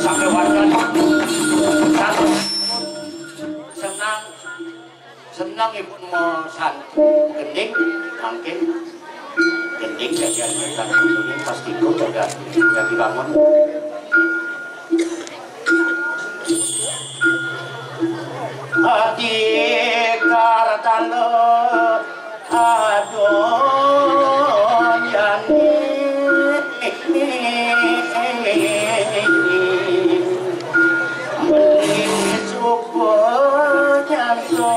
Sampai ya dibangun. Adik kartalo adon yani beli suku janto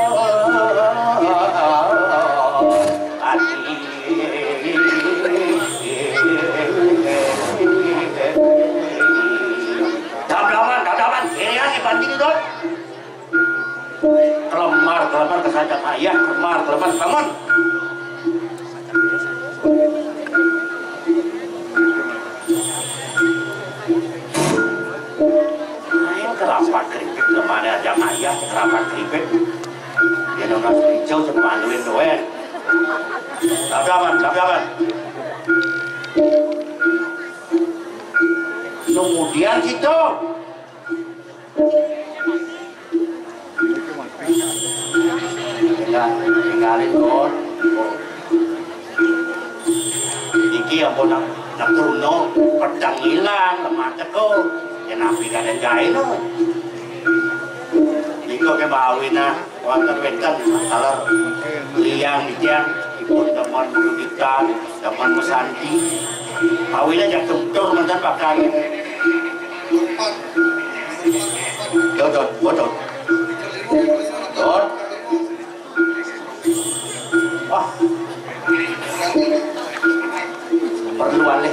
adik dapat ya dibanding itu kelemar kesajak ayah kelemar bangun ayo kerapat keripik kemana aja ayah kerapat keripik dia nonton hijau cuma manduin doang dapat kemudian gitu tinggalin kon iki apa nak turno pedang hilang lemah teko ya nabi kadang gawe no iku ke bawina wonten wenten taler liang diang ikut teman budikan teman mesanti bawina jak tutur mantan pakai dot wah perlu alih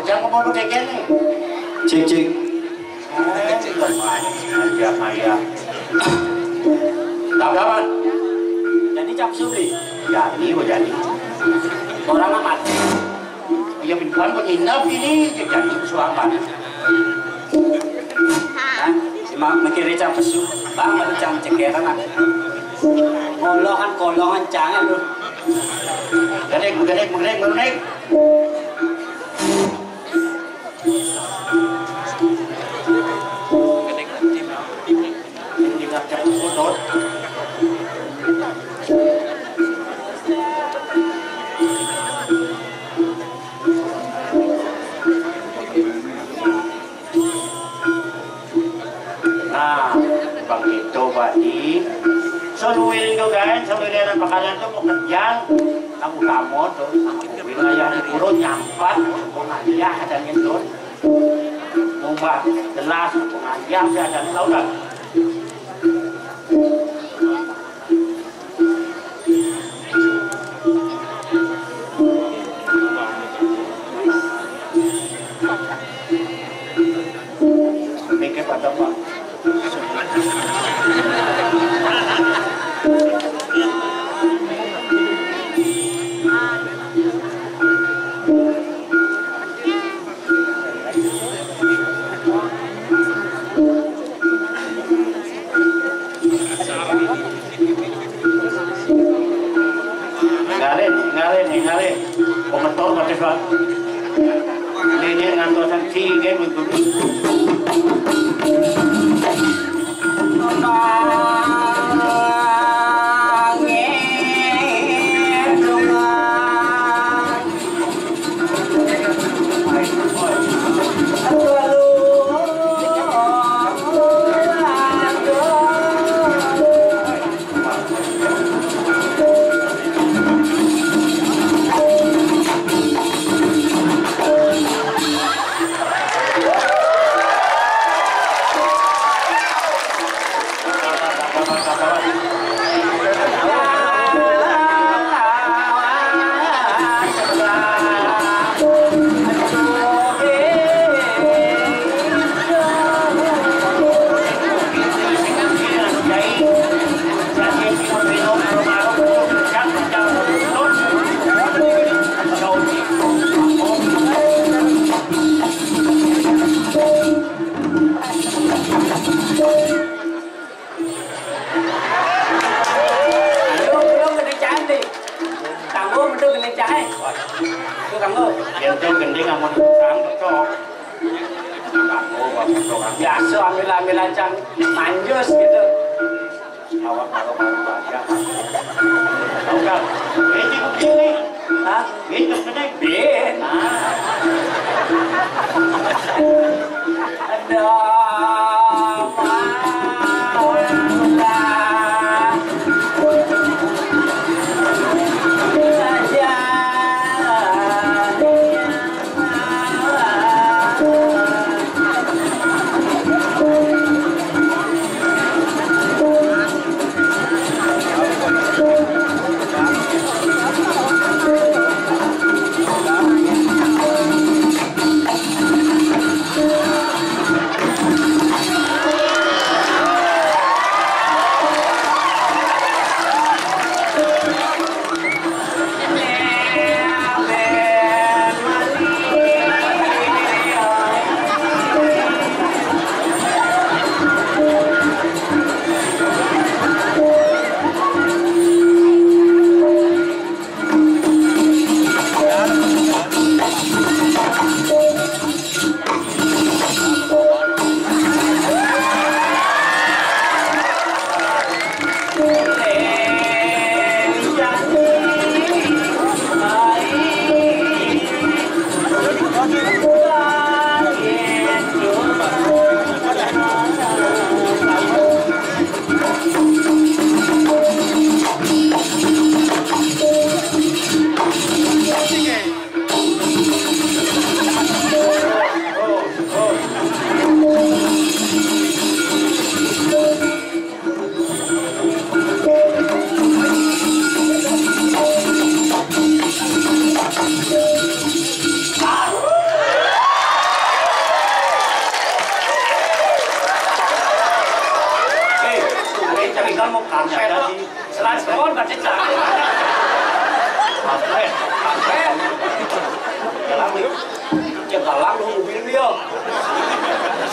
jam apa kayak gini cik ayah dapat jadi cap subli jadi orang amat ya pintuan penginap ini jadi suapan mikir cap pesu bang ada cang cekeran kolongan cangan lu gedek nah bang itu Badi seluruh juga seluruh pakanan itu pekerjaan kamu tuh wilayah turun nyampat pengajian dan itu membuat jelas pengajian dan tahu kan mikir pada Pak Ngarin komentar mati Pak ini ngantosan tiga minggu biasa ambil-ambil ancang manjus gitu awak baru aja tahu kan ini begini Hah? Bin terus gede? Bin.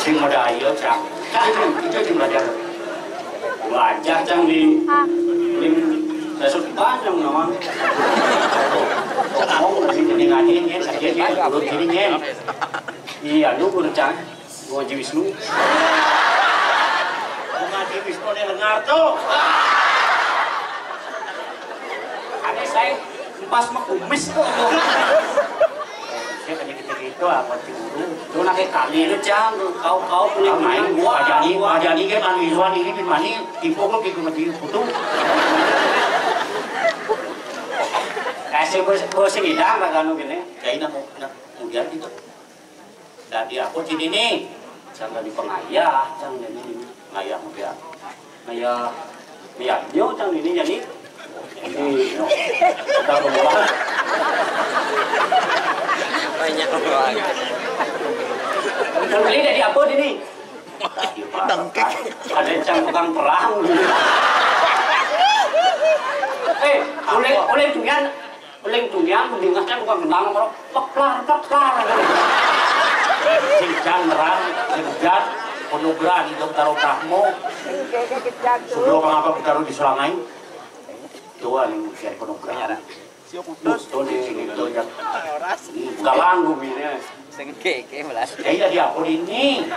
Sing modal cang, itu cing belajar. Wajah cang di dasar panjang nama. Ngomong dari sini ngajiin, ngajiin, belum jadinya. Iya, lu udah cang, gua ngaji Wisnu. Ngaji Wisnu nih lengar tuh. Ada saya pas mah kumis tuh. Saya tanya gitu apa cemburu? Tuh nak kali lu cang, kau punya main gua ajani kan anu iluan ini bin mani tipu kok gitu mati putu. Kasih bos hidang lah kan gini. Kayak nak kemudian gitu. Dari aku sini nih, jangan di pengayah, jangan ini ngayah muda, ngayah nyo jangan ini jadi. Ini, kita berubah. Banyak orang. Udah beli dari apa ini? Dangkek. Ada yang tukang perang. Oleh dunian mendingasnya bukan kenang orang peklar. Singkan nerang, singkat, penugrah itu taruh kahmo. Sebelum mengapa taruh di Selangai? Tuan yang usia penugrah. Tuh di sini tuh yang galang guminya. Sengkeke melas. Kayaknya di apa ini?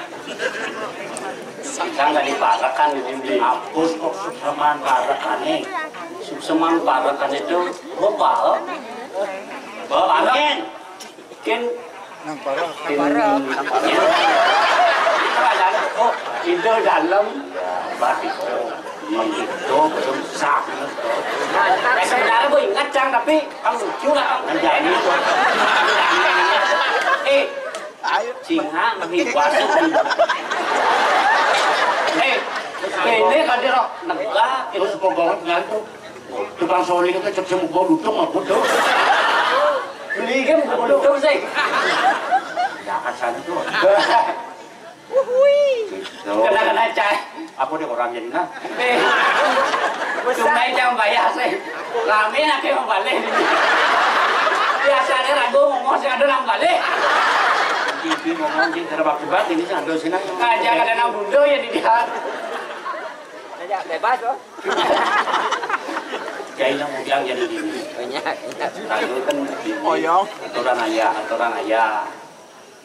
Saya nggak diparakan ini. Hapus kok sukseman parakan nih. Sukseman parakan itu bopal. Angin. Ken. Namparakan. Oh, itu dalam. Batik. Itu betul sakit. Sebenarnya gue ingat cang tapi kamu lucu lah menjadi itu. Singa lebih kuasa. Ini kan dia negara terus pegawai ngantuk. Tukang soli itu cek semua gue duduk mah bodoh. Beli kan bodoh sih. Jangan sana tuh. Kena cah. Apa dia orang jadi nah? Cuma jangan bayar sih. Rame nak yang balik. Biasanya ragu ngomong sih ada orang balik. TV ngomong sih terbaik ini sih ada sini. Aja ada nama bundo ya di dia. Aja bebas loh. Kayaknya mau bilang jadi gini. Banyak. Ragu kan oyong. Aturan ayah.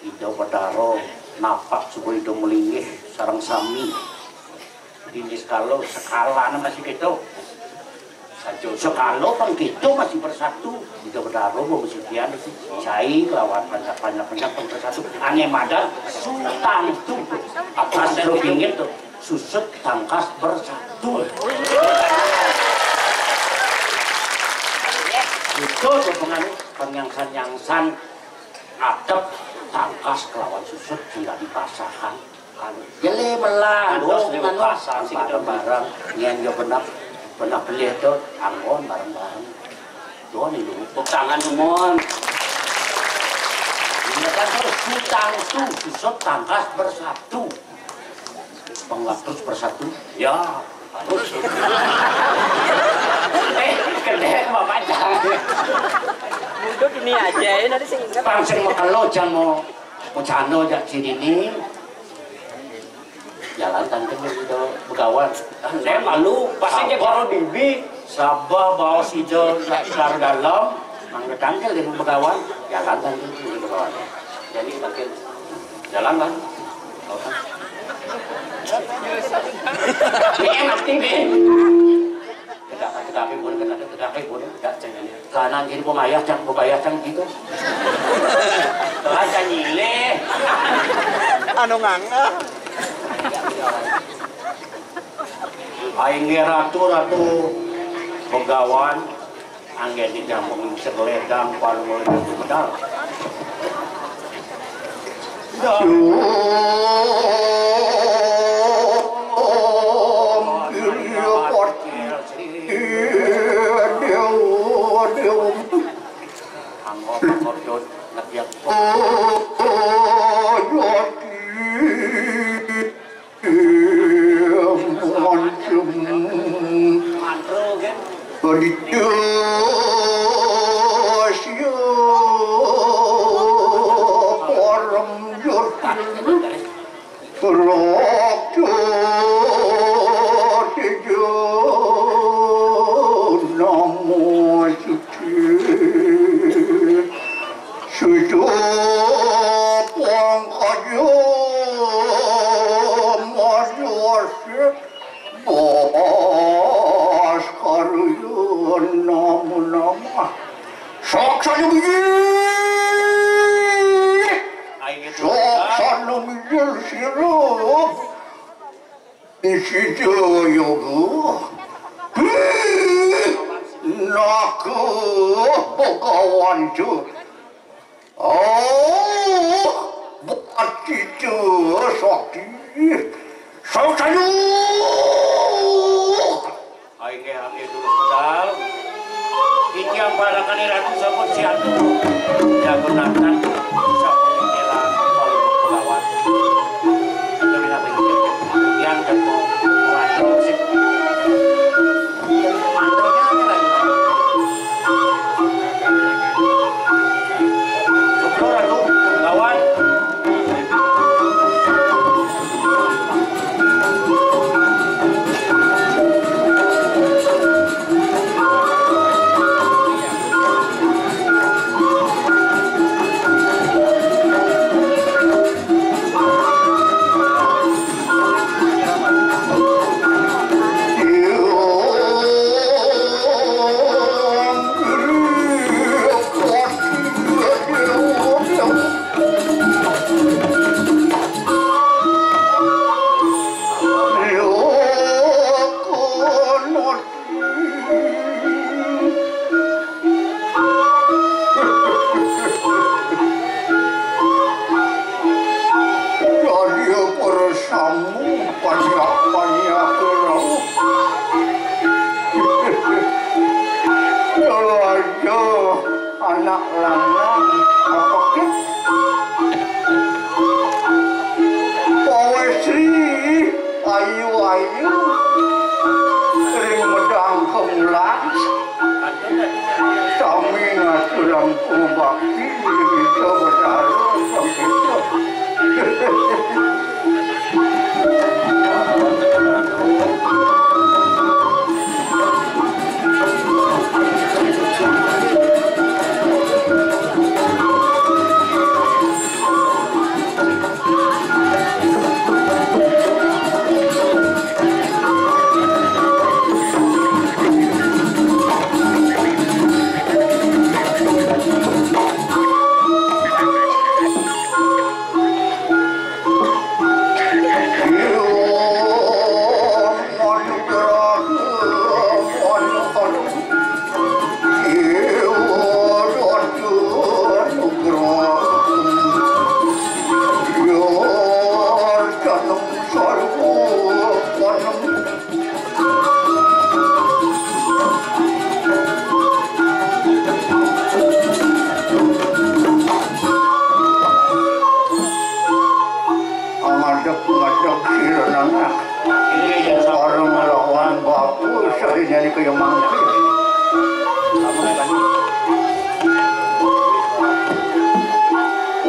Itu pedaro. Napak subuh itu melingih sarang sami. Ini kalau skala masih gitu Sekalo kan gitu masih bersatu. Tidak berdaruh memusuhian si Cai lawan banyak bersatu. Aneh madan sultan itu atas pinggir tuh susut tangkas bersatu. Itu pengaruh penyangsan adab tangkas kelawan susut tidak dipasahkan. Jele melah, pasang sih kita barang, nyen yo benak beli itu anggon bareng-bareng. Doa nih dulu, tepuk tangan umon. Ini kan terus hutang tuh, susut tangkas bersatu. Penglap terus bersatu, ya harus. Kedek bapak jangan. Mundur ini aja ya nanti sing ingat. Pangsing makalo jangan mau cano jak sini nih. Jalan tante itu begawan. Saya malu pasti dia baru bibi. Sabah bawa si Jo kelar dalam, mangga tangkel dia begawan. Jalan tante itu begawan. Jadi makin jalan kan. Ini mati nih. Kedapi pun tidak jangan. Kanan kiri pemayah cang gitu. Telah nyile. Anu nganga. Aing ratu begawan anggen di jampung segeledang paling mulai medal. nyari kaya mangke. Kamu kan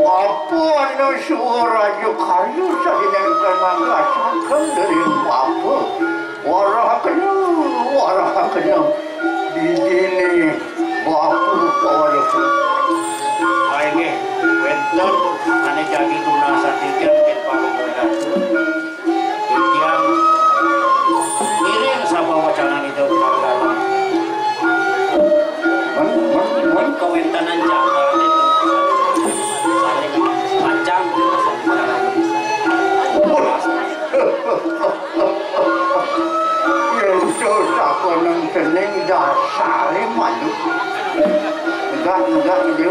apa anu suara aja kayu saja yang bermangga cakap dari apa warah kena di sini bapu kawal itu baik wenten ane jadi tunasa tiga mungkin paling beratu yang miring sama wacana itu dalam kewentanan jangka itu saling panjang ya itu aku nang kening dasar malu enggak dia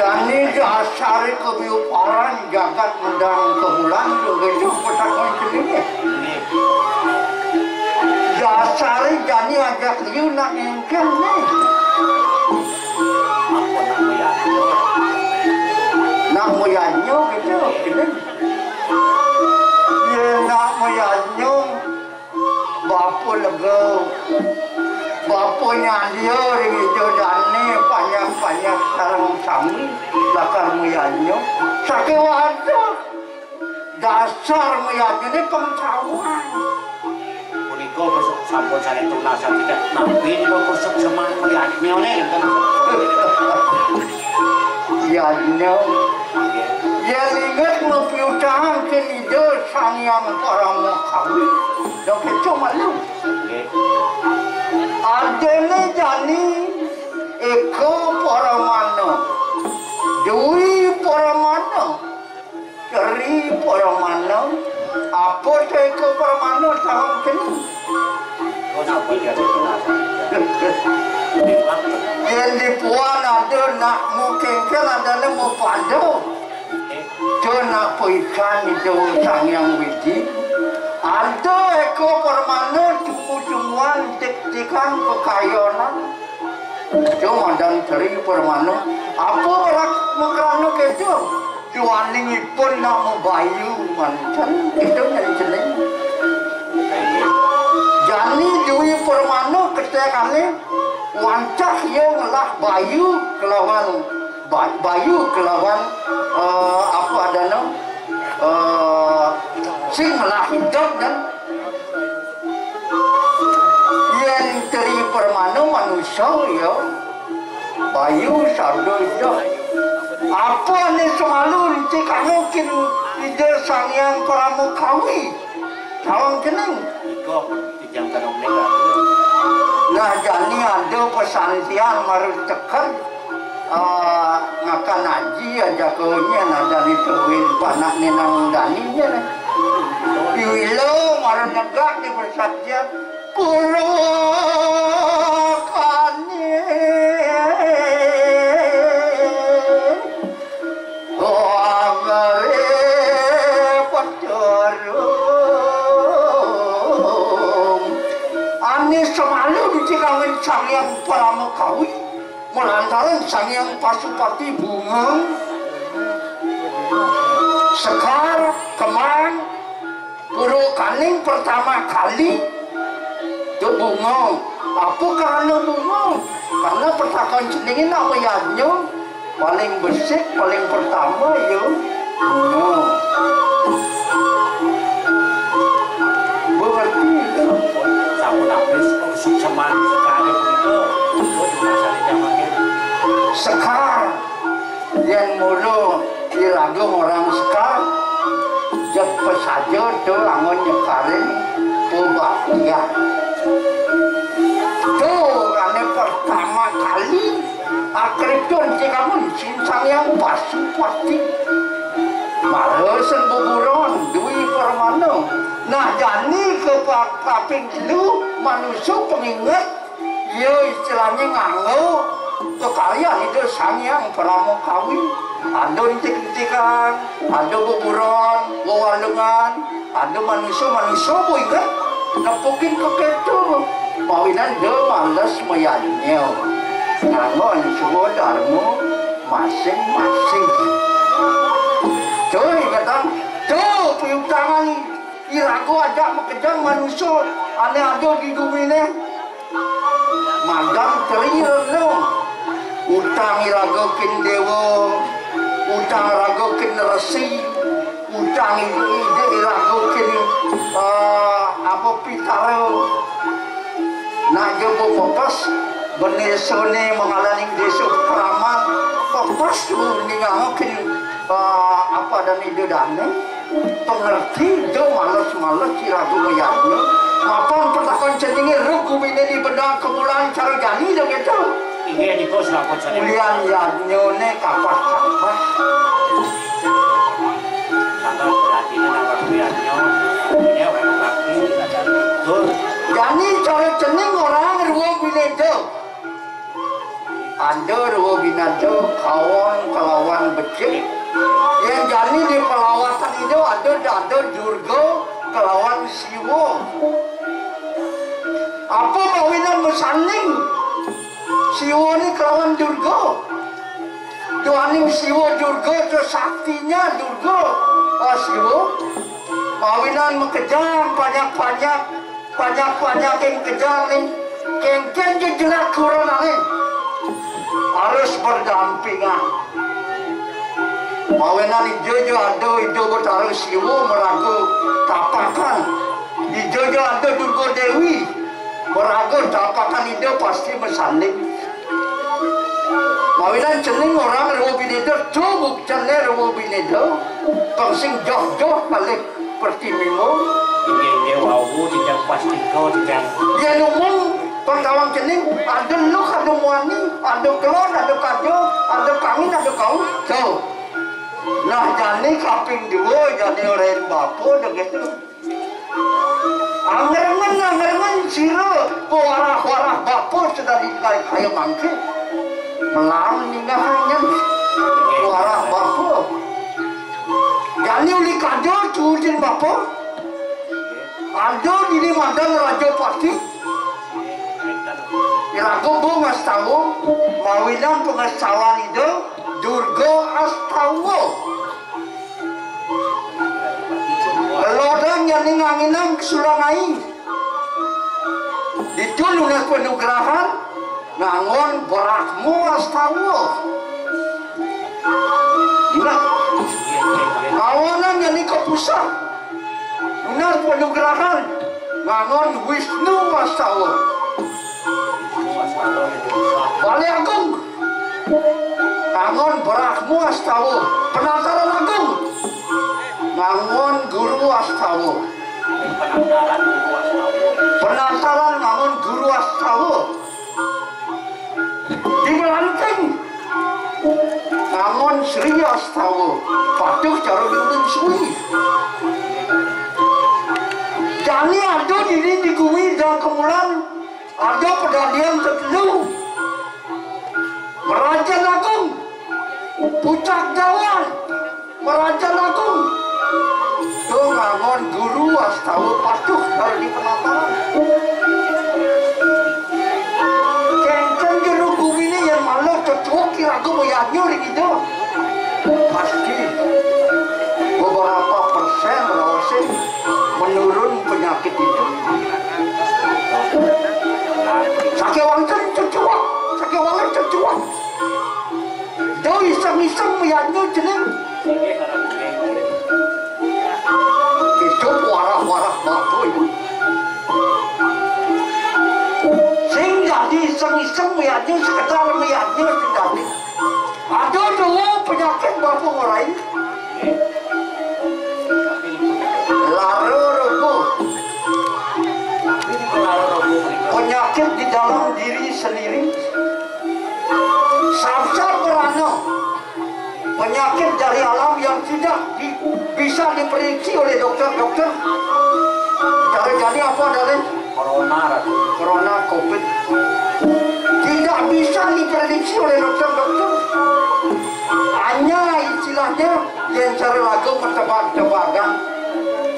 jadi dasar kebiuparan jagat mendang kebulan juga itu petakon kening dasar jadi ajak dia nak engkel nih nak moyanyo gitu kening ya nak moyanyo bapu lega bapu nyalia gitu dani banyak sarang sami lakar moyanyo sakit wadah dasar moyanyo ini pengcawan Puniko besok sampun sana tunasa tidak nabi ini besok semangat moyanyo nih yanyo ya ingat mempiutang ke ide sangyang orang mukhawi yang kecil malu adene jani eko paramana dui paramana keri paramana apa eko paramana tahun kini oh nabi dia tunasa yang di puan ada nak mungkin ada nak mau padu tu nak ikan itu sangyang wiji ada eko permana cuma-cuman tik-tikan kekayanan cuma dan teri permana apa berak makrano kejo juaning pun nak membayu mancan itu yang jenis jani dui permana ketekane wancah yang lah bayu kelawan apa adana sing lah hidup dan yang teri permana manusia ya bayu sardo hidup apa ni semalu cik mungkin ide sangyang pramukawi tawang kening kok yang tanam nega nah jani ada pesantian marut tekan ngakan haji aja kaunya nah dari tuin panak nenang daninya nih di wilo marut negak di persatya purokane wangare pacarum ani semalu dicikawin sangyang pramukawi melantaran sangyang pasupati bunga sekar kemang puru kaning pertama kali itu bunga apa karena bunga karena pertakan jenengin apa yanyo paling bersih paling pertama ya bunga berarti itu sampun habis usuk seman sekali begitu itu tunasa makin sekar yang mulu di lagu orang sekar jep pesajo tu angon nyekarin ubah dia tu ane pertama kali akripton kamu cincang yang pasupati malasan buburon dui permana nah jani ke kaping dulu manusia pengingat ya istilahnya nganggo kekalian itu sangyang pramukawi ada intik-intikan ada buburon wawalungan ada manusia bu ingat nepukin keketu pawinan dia malas mayanya ngangon semua darmu masing-masing cuy kata tuh piutangan irago ada makejang manusia ane ada di dumine madang terino utang irago kin dewa utang irago kin resi utang irago kin apa pitaro nah jopo popas benesone mengalaning desa keramat popas ningakin apa dan ide dane pengerti jo males-males irago mayanya apaan pertakon ceningin rugu bine di bedang kemulan cara jani dong itu iya di kos lapor sana ulian yadnyone kapas-kapas tanggal berarti nama kuliahnya ini apa kaki tuh jani cara cening orang rugu bine jo anda rugu bine jo kawan kelawan becik yang jani di pelawatan itu ada Durga kelawan Siwo apa mawinan mesanding Siwo ini kelawan Durga tuaning Siwo Durga itu saktinya Durga Siwo mawinan mekejang banyak yang kejang nih kengken jejelak kurang nih harus berdampingan mawenan ijo ada ijo bertaruh Siwo meragu tapakan ijo ada Durga Dewi meragu tapakan ijo pasti mesanding mawenan cening orang ruwo binedo cubuk cene ruwo binedo pangsing joh balik pertimimo ini wawu tidak pasti kau tidak ya numung pengkawang cening ada luk ada muani ada kelon ada kajo ada kangin ada kau jauh nah jani kaping dua jadi orang bapo begitu anggerengan siro warah bapo sudah dikaya mangke melarang ningahannya warah bapo jani uli kajo cujin bapo ado dini madang raja pasti irago bu ngastawo mawinan pengasawan itu Durga Astawa lodang yang nganginang sulangai ditulunan penugrahan ngangon Barakmu Astawa gila awanan yang kapusah lunas penugrahan ngangon Wisnu Astawa Bali Agung ngangon Barakmu Astawa penataran agung ngangon Guru Astawa penataran ngangon Guru Astawa di Melanting ngangon Sri Astawa patuh cara diundang suwi jani ada diri di Gumi dan kemulan ada pedalian tertelu Merajan Agung Pucak Jawan Merajan Agung tuh ngangon Guru Astawa patuh kalau di penataran kengkeng jeruk Gumi ini yang malu ketua kira-kira bayarnya gitu pasti beberapa persen rawasih menurun penyakit itu sakit wangan tercuak do iseng-iseng bayarnya jeneng itu warah-warah batu itu sing jadi iseng-iseng bayarnya sekedar bayarnya sendiri ada dua penyakit batu orang penyakit di dalam diri sendiri samsat berano penyakit dari alam yang tidak bisa diprediksi oleh dokter-dokter cara jadi apa dari corona covid tidak bisa diprediksi oleh dokter-dokter hanya istilahnya yang cara lagu bertebak-tebakan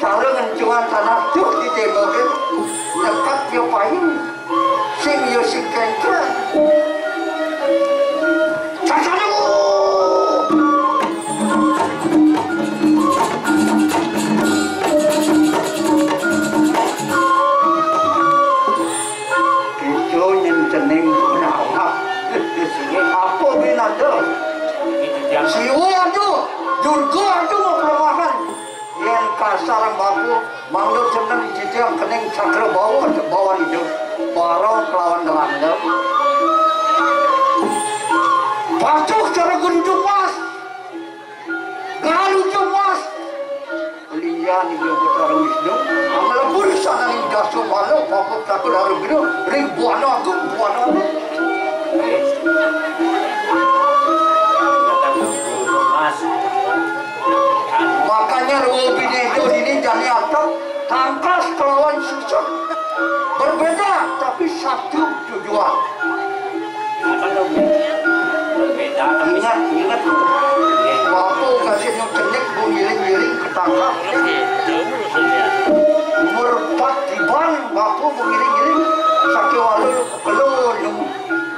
cara ngencuan tanah tuh di temokin dekat yo payung sing yo sing kengkeng sasana Manggil jeneng jadi yang kening cakra bawah itu barong kelawan gelandang. Patuh cara gunjung mas, galujung mas. Lian itu Betara Wisnu, amalapun sana ning dasu malu, pokok takut harus biru, ribuan aku, buan aku. Makanya Robin itu ini jadi atap tangkas kelawan susut berbeda tapi satu tujuan. Berbeda tapi Ingat waktu kasih nyelik bunyiling-giling ketangkap umur 4 diban waktu bunyiling-giling sakit walu kelun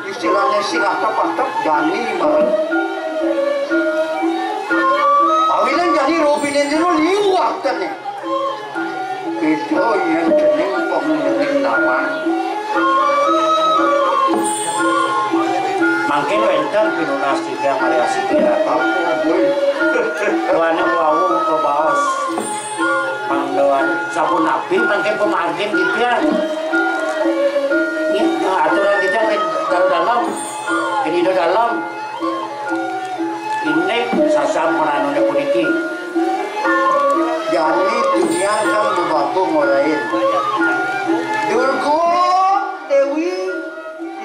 istilahnya atap-atap jani bareng awilan jadi Robin itu liwat kan nih itu yang jenis pemenang lawan makin winter pinunas tiga variasi kira tuan wau ke baos pangdoan sabun nabi makin pemargin gitu ya ini aturan kita dalam ini dalam ini sasam peranone puniki jadi dunia kan berbatu mulai Durgo Dewi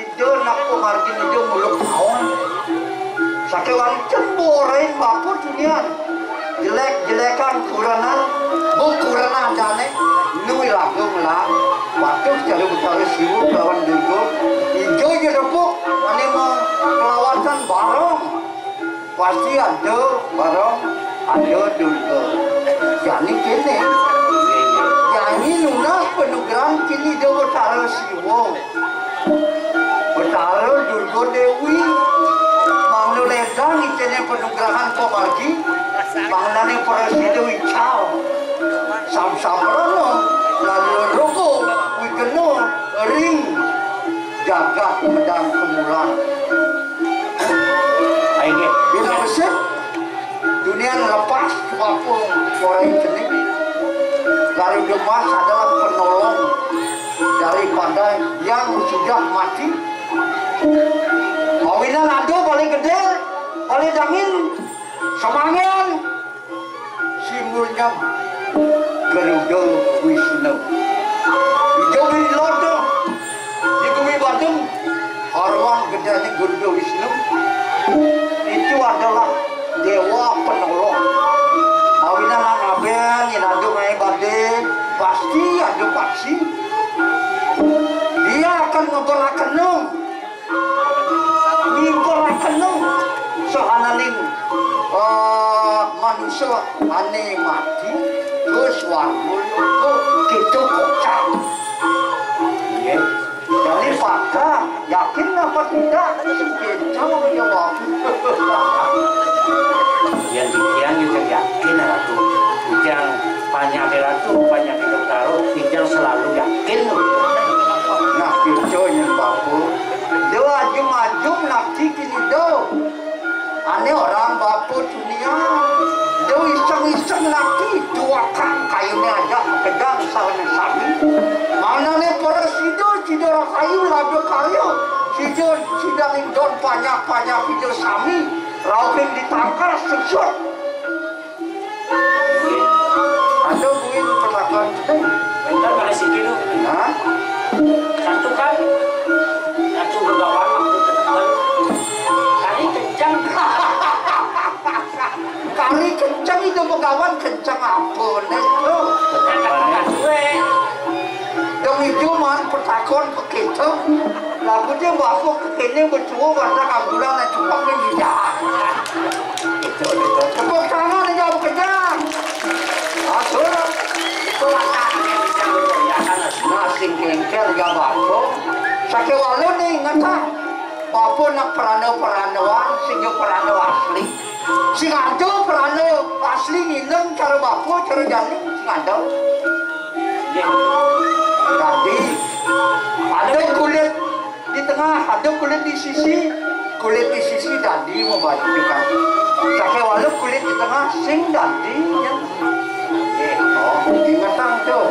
itu nak pemargin itu muluk tahun sakewan cemborain bapu dunia jelek-jelekan kuranan bukuranan jane nui lagung lah waktu cari Betara sibuk lawan Durgo hijau je repuk ini mau kelawatan barong pasti ada barong ada Durgo jadi kini jadi lunas penugaran kini dia Betara Siwo Betara Durgo Dewi Mangno ledang itene penugaran pemargi Mangnane Presiden Wicau Sam-samrono lalu rogo wigeno ring jagat medang kemulan ayo bila besar dunia lepas waktu orang jenis dari Demas adalah penolong daripada yang sudah mati mawinan ado paling gede paling dangin semangan simbolnya Garuda Wisnu hijau di lodo di Kumi Badung arwah gedenya Garuda Wisnu itu adalah dewa penolong mawinan abel yang ada naik badai pasti ada paksi dia akan ngeberakenung sehananing manusia ane mati terus warmul gitu kocak jadi fakta yakin apa tidak jauh jawab yang juga yakin ratu yang banyak ratu banyak kita taruh yang selalu yakin nah itu yang bapu dia ajum-ajum nakti kini do ane orang bapu dunia dia iseng-iseng nakti dua kang kayunya aja kedang sahaja sabi mana ne para sido kayu lalu kayu sido lindon banyak video sami rauhin ditangkar sesut ada buin perlakuan kita bentar pada sini dulu nah satu kan satu begawan waktu ketemu kali kencang kali kencang itu begawan kencang apa itu demi cuman pertakon begitu lagu dia bawa kekini berdua warna kabulan dan cupang dan hijau tepuk tangan aja bekerja asal itu nasing kengkel ya bapo sakit walu nih ngetah bapo nak perana-peranawan sehingga perana asli sing ada perana asli nilem cara bapo cara jalan sing ada jadi ada kulit di tengah ada kulit di sisi dadi membantu kan sakit walu kulit di tengah sing dadi Oh, ingatan tuh.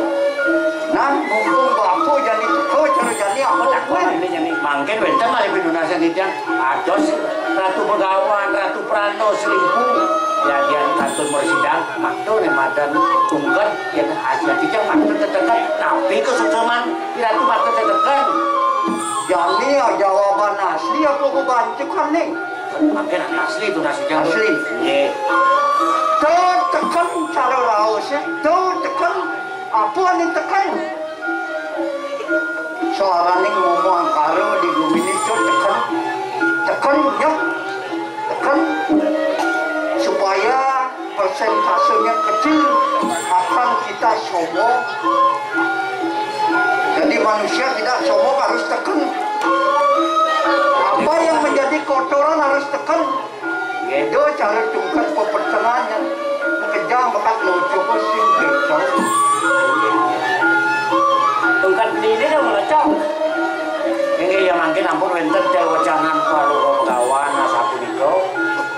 Nah, mumpung bapu jadi teko cara jadi apa tak ini jadi mangkin wenten mari Indonesia nityan ados Ratu Begawan, Ratu Prano selingkuh jadian kantun mersidang makdo nih madan tungkan yang hasil tidak makdo tetekan tapi kesusahan Ratu makdo tetekan jadi ya jawaban asli apa aku bancukan nih mungkin asli itu nasi jang asli iya tuh tekan cara rausnya tuh tekan apa nih tekan seorang nih ngomong karo di bumi itu tekan ya tekan supaya persentasenya kecil akan kita sombong jadi manusia tidak sombong harus tekan apa yang menjadi kotoran harus tekan itu cara tungkat pepertengahannya kejam bakat lucu pusing kecil tungkat ini dah melecok ini yang mungkin ampun wenten wacanan Palu Begawan Sapuniko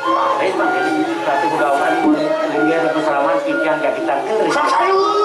Paris mungkin Ratu Begawan mulai Ratu Selamat pikiran ya kita ke sayu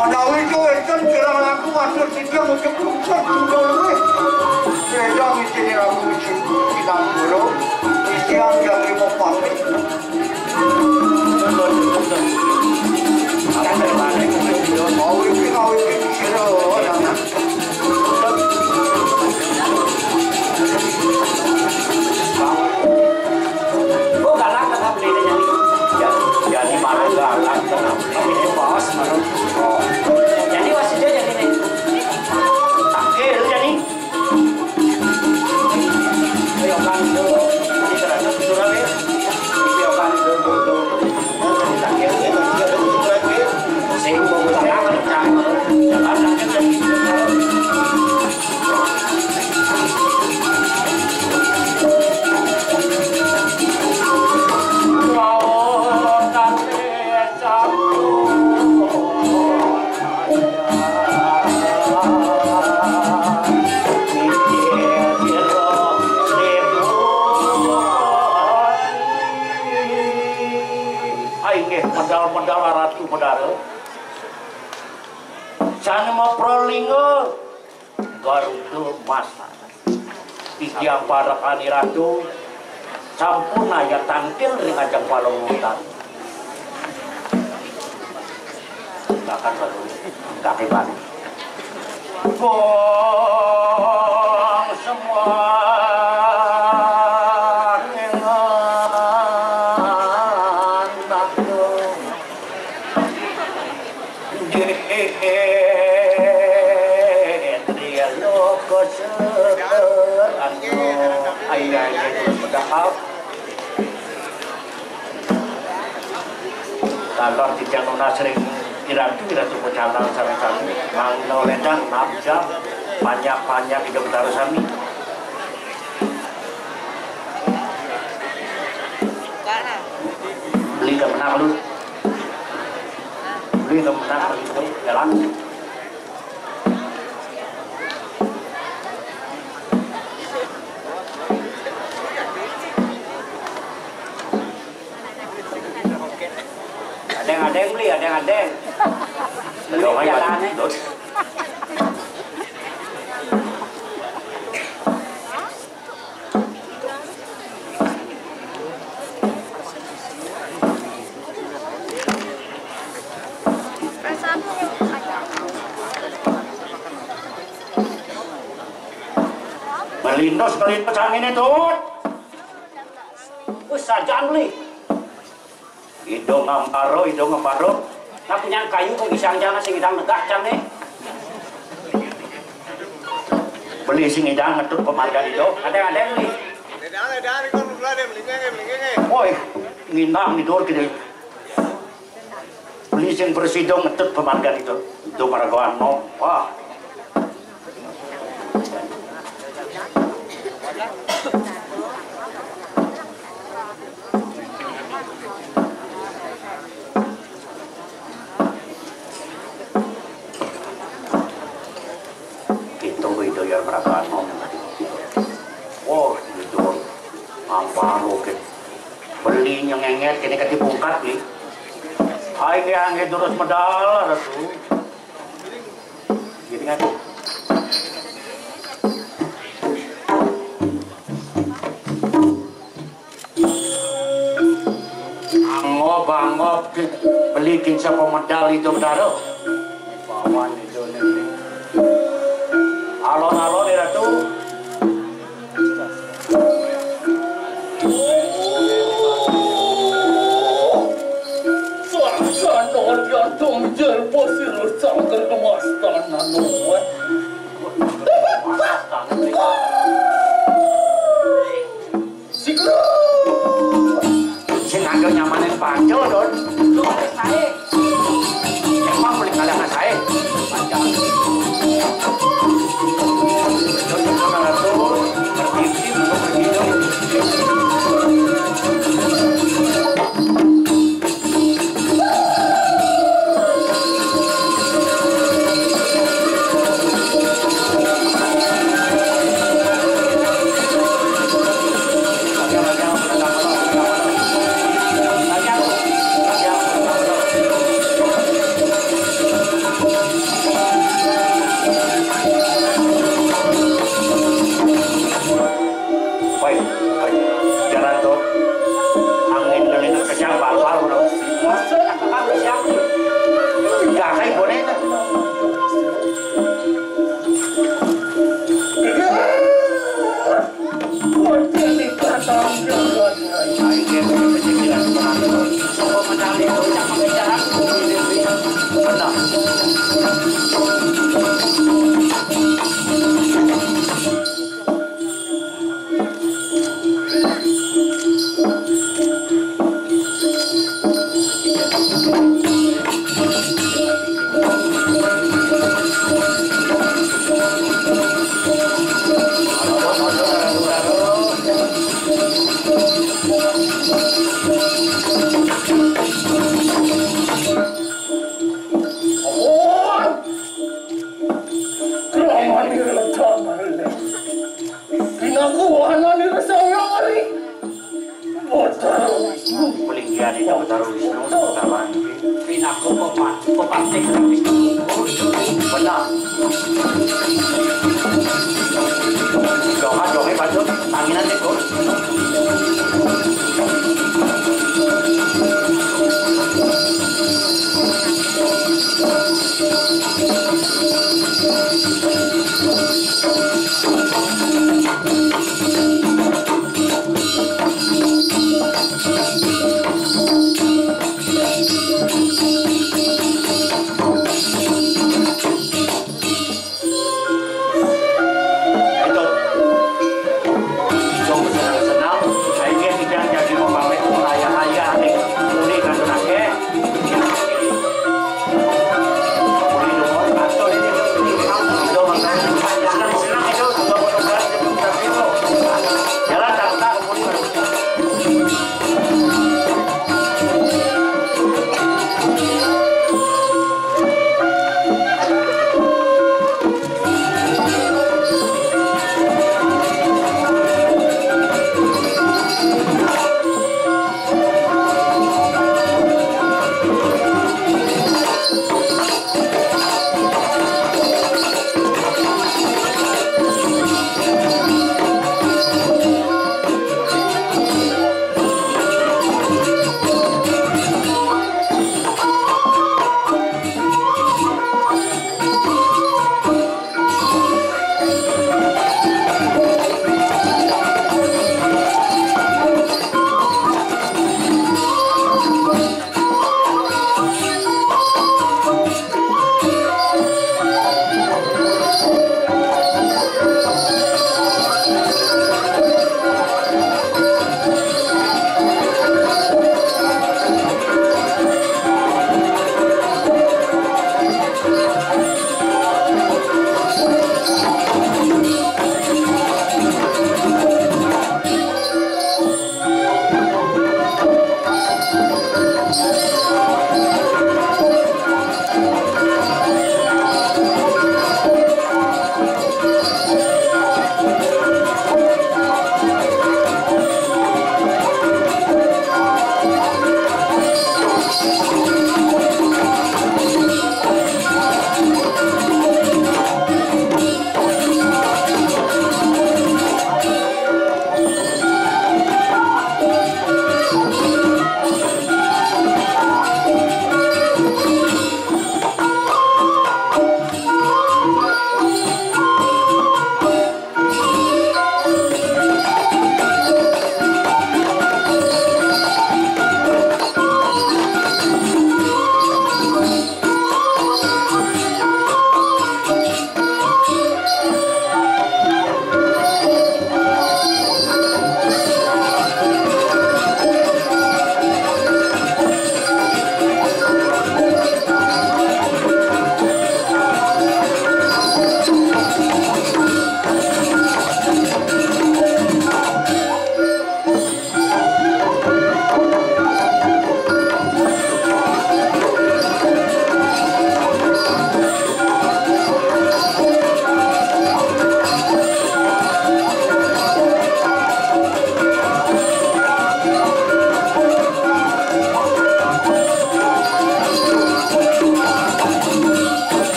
Anawi itu enten kira aku masuk sini untuk kumsat sudah lebih. Sedang ini aku sidang guru, siang jam 5 pagi. Awik siro, jangan. oh galak tak beli dia jadi malah galak tapi ini bos oh jadi wasitnya jadi nih takir jadi beyokan itu ini terasa curang ya beyokan itu takir itu sing mau galak kan jalan kan medal Ratu Bedara sana mau prolingo Garuda Masa tiga para kali ratu sampurna ya tampil ring ajang palungutan akan baru kaki balik bong semua kalau tidak nona sering iratu pecalang sami-sami mangno ledang nabjam banyak hidup taruh sami beli ke menang lu beli ke menang itu jalan ada yang beli, ada yang beli jalannya melindos angin itu sajaan beli hidung ngambaro nah punya kayu kok isang jangan sing idang negah can nih beli sing idang ngetut pemarga itu ada yang beli Edan ikon mulai melingeng. woi nginang di dor gitu beli sing bersih dong ngetut pemargan itu para kawan nom. Wah. Itu ya para kawan nom. Oh, itu apa roket beli yang ngenget kini ketipungkat nih. Ay kaya ang terus medal tuh. Gitu kan? Angop beli kinsa pemedal itu bedaro. Pawan itu nih. Alon-alon ya tuh. Jantung jel posir sangker kemastan nanuan. Sikro. Sing anggo nyamanin panco don. Lu balik saya. Emang boleh kalangan saya. Panjang. Don mana tuh? Berdiri untuk berhidup.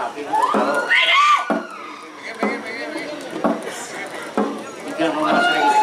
Api kalau ikan rumah sering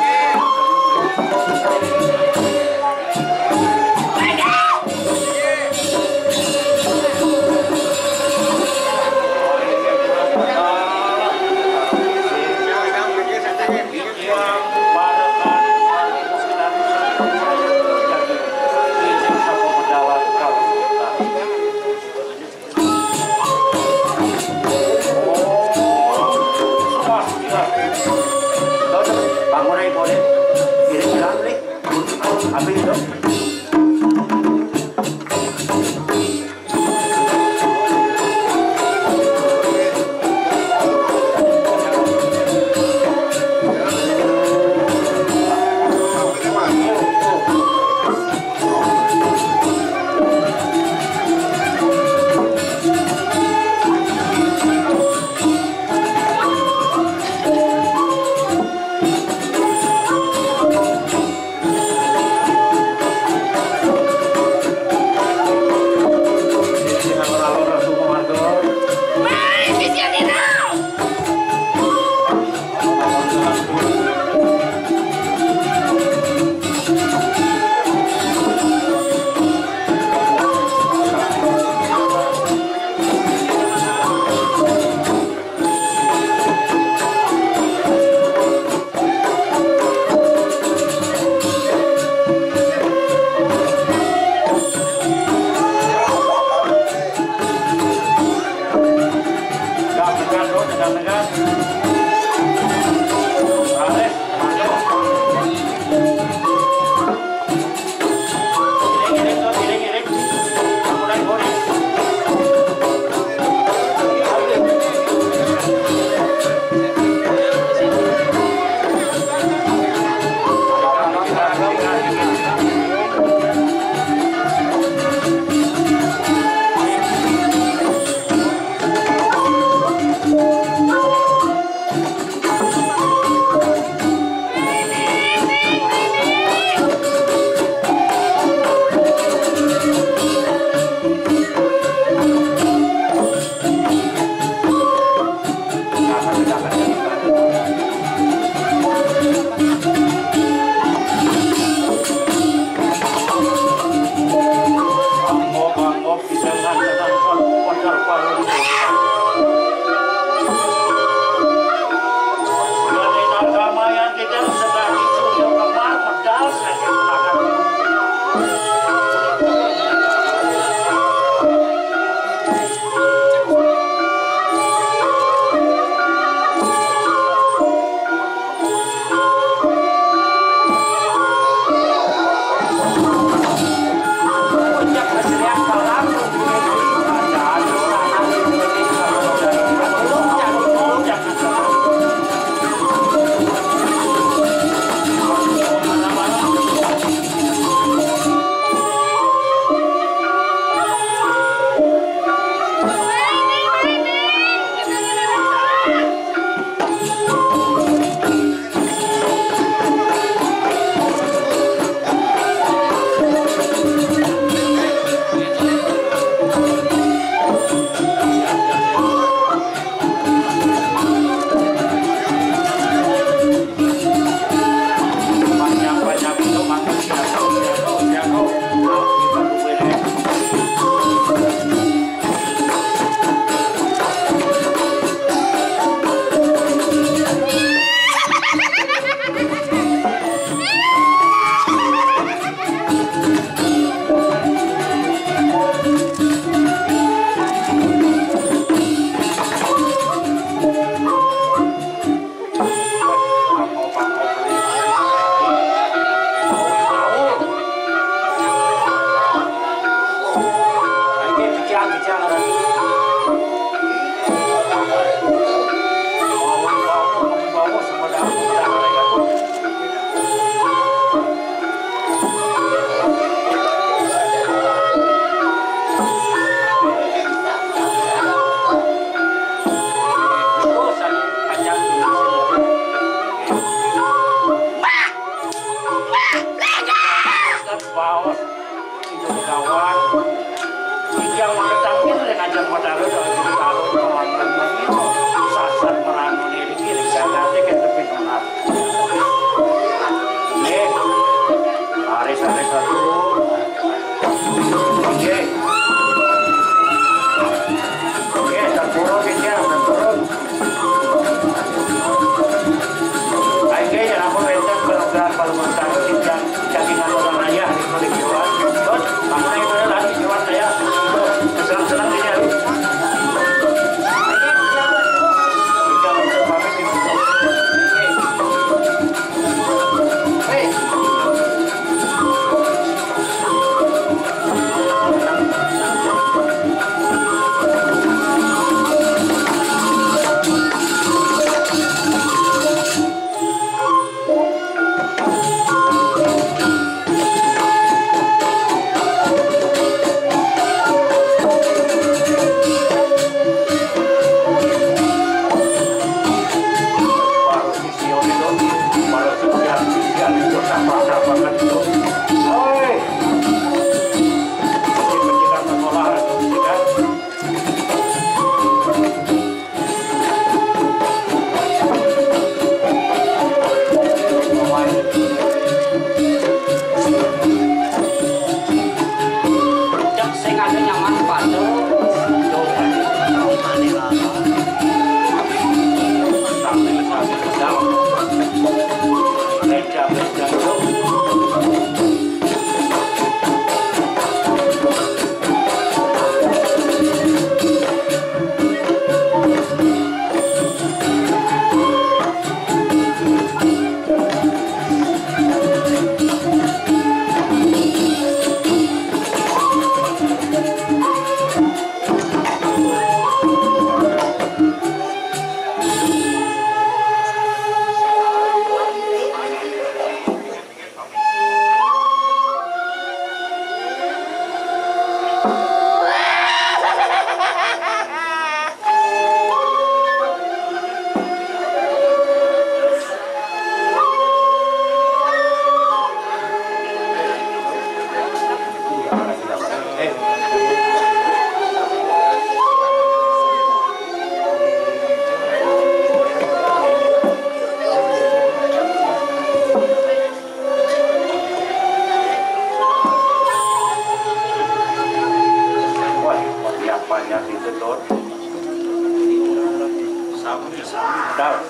Dah.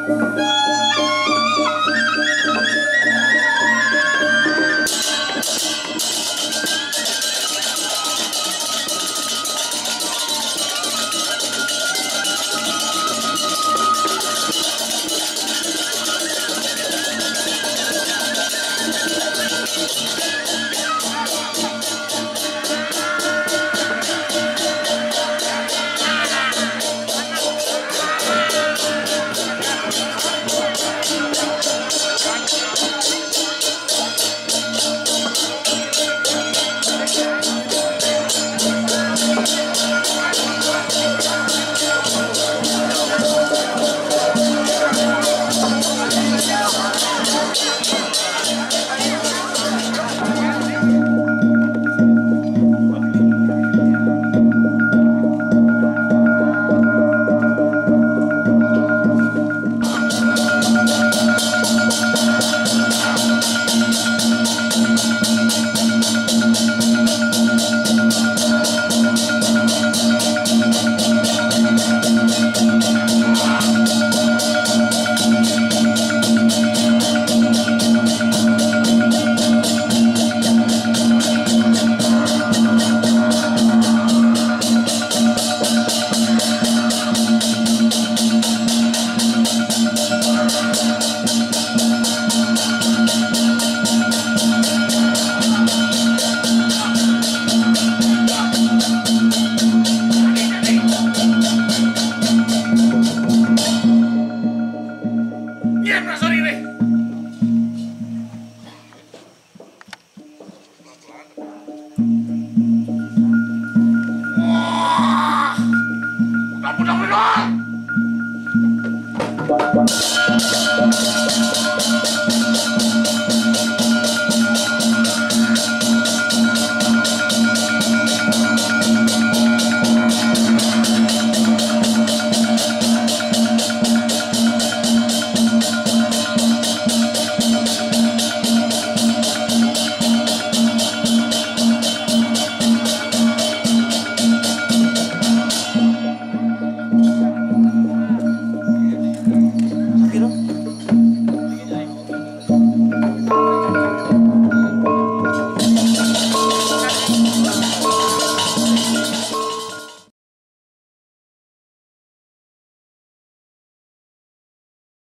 Thank